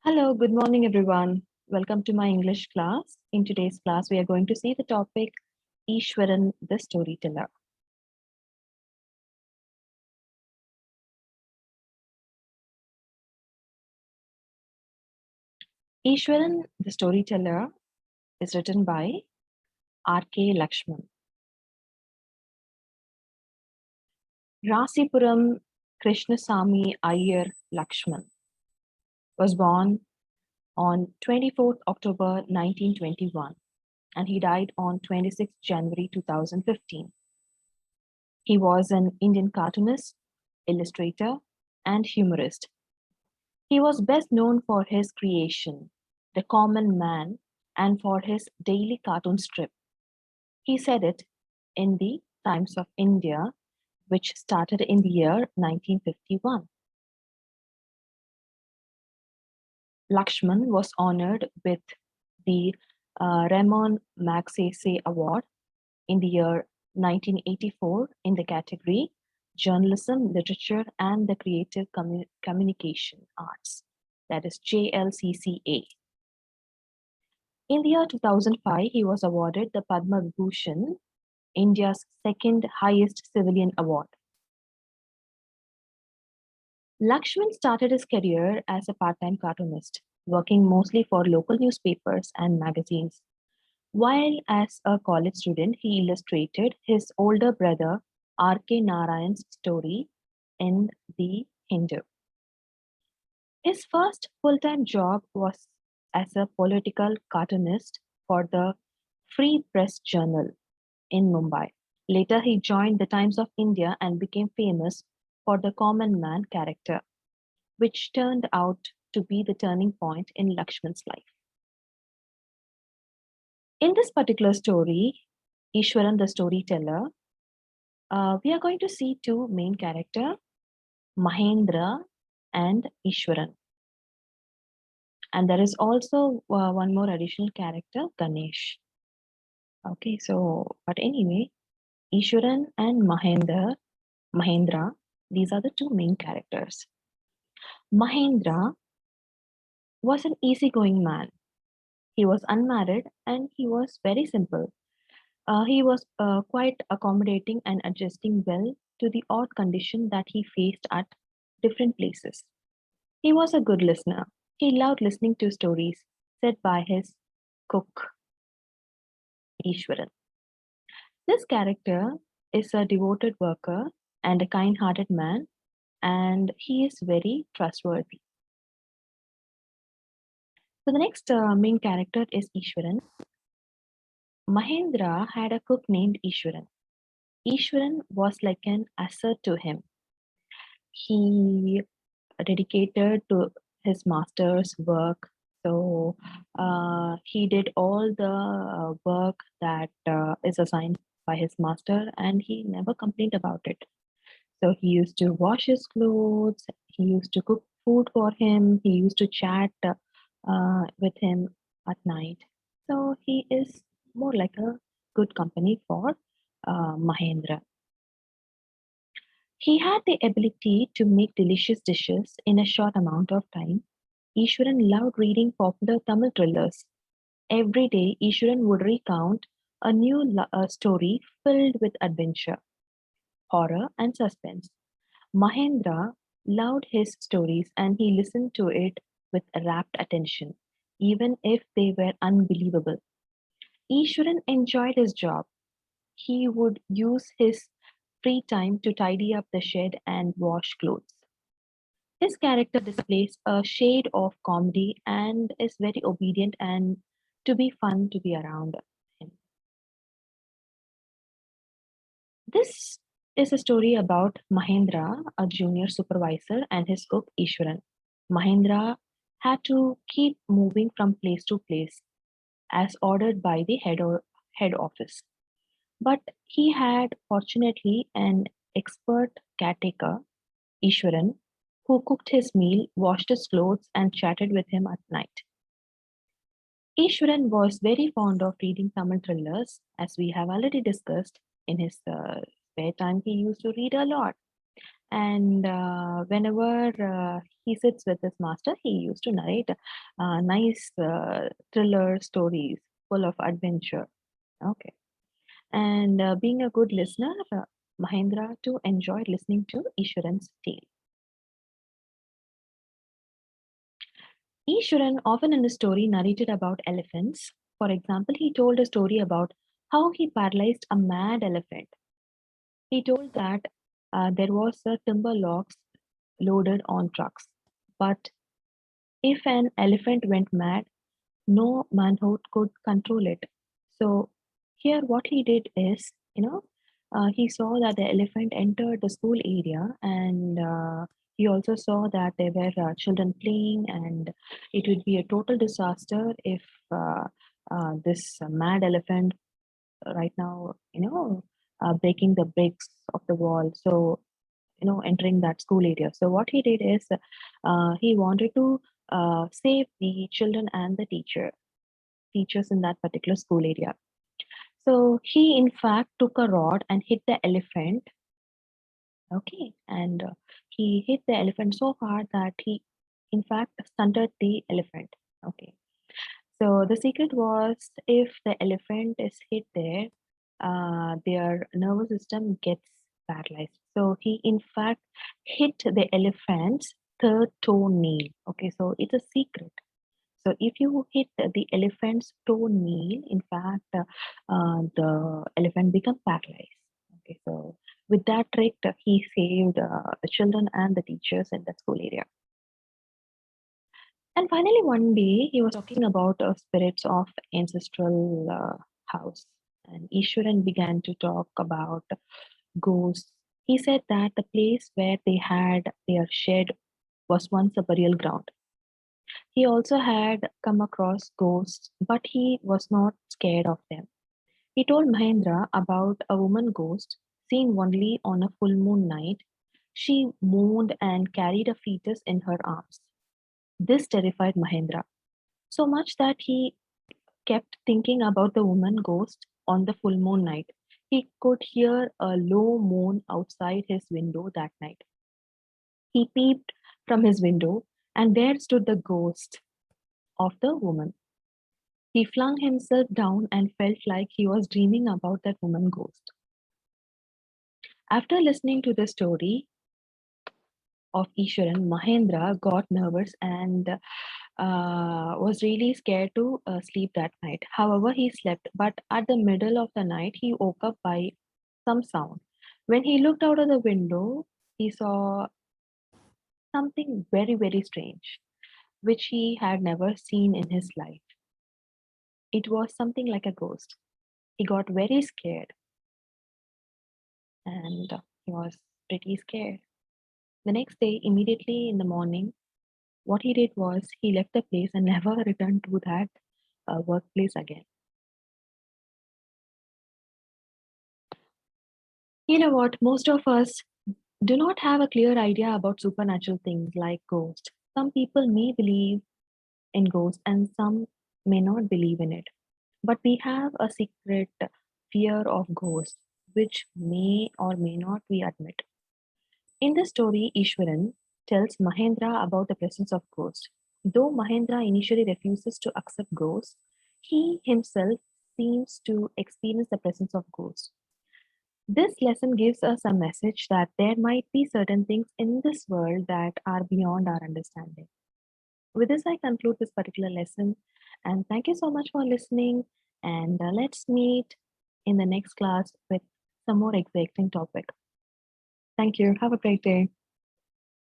Hello, good morning, everyone. Welcome to my English class. In today's class, we are going to see the topic Iswaran, the storyteller. Iswaran, the storyteller, is written by R.K. Lakshman. Rasipuram Krishnasamy Iyer Lakshman was born on 24th October 1921 and he died on 26th January 2015. He was an Indian cartoonist, illustrator, and humorist. He was best known for his creation, The Common Man, and for his daily cartoon strip. He said it in the Times of India, which started in the year 1951. Lakshman was honored with the Ramon Magsaysay Award in the year 1984 in the category Journalism, Literature, and the Creative Communication Arts, that is JLCCA. In the year 2005, he was awarded the Padma Vibhushan, India's second highest civilian award. Lakshman started his career as a part-time cartoonist, working mostly for local newspapers and magazines. While as a college student, he illustrated his older brother R.K. Narayan's story in the Hindu. His first full-time job was as a political cartoonist for the Free Press Journal in Mumbai. Later, he joined the Times of India and became famous for the Common Man character, which turned out to be the turning point in Lakshman's life. In this particular story, Iswaran the storyteller, we are going to see two main characters, Mahendra and Iswaran. And there is also one more additional character, Ganesh. Okay, so, but anyway, Iswaran and Mahendra, these are the two main characters. Mahendra was an easygoing man. He was unmarried and he was very simple. He was quite accommodating and adjusting well to the odd condition that he faced at different places. He was a good listener. He loved listening to stories said by his cook, Iswaran. This character is a devoted worker and a kind-hearted man, and he is very trustworthy. So the next main character is Iswaran. Mahendra had a cook named Iswaran. Iswaran was like an asset to him. He dedicated to his master's work. So he did all the work that is assigned by his master and he never complained about it. So he used to wash his clothes, he used to cook food for him, he used to chat with him at night. So he is more like a good company for Mahendra. He had the ability to make delicious dishes in a short amount of time. Iswaran loved reading popular Tamil thrillers. Every day, Iswaran would recount a new story filled with adventure, horror, and suspense. Mahendra loved his stories and he listened to it with rapt attention, even if they were unbelievable. Iswaran enjoyed his job. He would use his free time to tidy up the shed and wash clothes. His character displays a shade of comedy and is very obedient and to be fun to be around him. This is a story about Mahendra, a junior supervisor, and his cook Iswaran. Mahendra had to keep moving from place to place as ordered by the head office. But he had fortunately an expert caretaker, Iswaran, who cooked his meal, washed his clothes, and chatted with him at night. Iswaran was very fond of reading Tamil thrillers, as we have already discussed. In his spare time, he used to read a lot. And whenever he sits with his master, he used to narrate nice thriller stories full of adventure. Okay. And being a good listener, Mahendra too enjoyed listening to Ishwaran's tale. Ishwaran often in the story narrated about elephants. For example, he told a story about how he paralyzed a mad elephant. He told that there was a timber logs loaded on trucks, but if an elephant went mad, no manhood could control it. So here, what he did is, he saw that the elephant entered the school area, and he also saw that there were children playing, and it would be a total disaster if this mad elephant right now, breaking the bricks of the wall. So entering that school area. So what he did is he wanted to save the children and the teachers in that particular school area. So he in fact took a rod and hit the elephant. Okay, and he hit the elephant so hard that he in fact stunted the elephant. Okay, so the secret was if the elephant is hit there, their nervous system gets paralyzed. So he in fact hit the elephant's third toenail. Okay, so it's a secret. So if you hit the elephant's toenail, in fact, the elephant becomes paralyzed. Okay, so with that trick, he saved the children and the teachers in the school area. And finally, one day he was talking about spirits of ancestral house, and Ishwaran began to talk about ghosts. He said that the place where they had their shed was once a burial ground. He also had come across ghosts, but he was not scared of them. He told Mahendra about a woman ghost seen only on a full moon night. She moaned and carried a fetus in her arms. This terrified Mahendra so much that he kept thinking about the woman ghost on the full moon night. He could hear a low moan outside his window that night. He peeped from his window, and there stood the ghost of the woman. He flung himself down and felt like he was dreaming about that woman ghost. After listening to the story of Ishwaran, Mahendra got nervous and was really scared to sleep that night. However, he slept, but at the middle of the night, he woke up by some sound. When he looked out of the window, he saw something very, very strange, which he had never seen in his life. It was something like a ghost. He got very scared and he was pretty scared. The next day, immediately in the morning, what he did was he left the place and never returned to that workplace again. You know what? Most of us do not have a clear idea about supernatural things like ghosts. Some people may believe in ghosts and some may not believe in it. But we have a secret fear of ghosts, which may or may not we admit. In the story, Ishwaran tells Mahendra about the presence of ghosts. Though Mahendra initially refuses to accept ghosts, he himself seems to experience the presence of ghosts. This lesson gives us a message that there might be certain things in this world that are beyond our understanding. With this, I conclude this particular lesson. And thank you so much for listening. And let's meet in the next class with some more exciting topic. Thank you. Have a great day.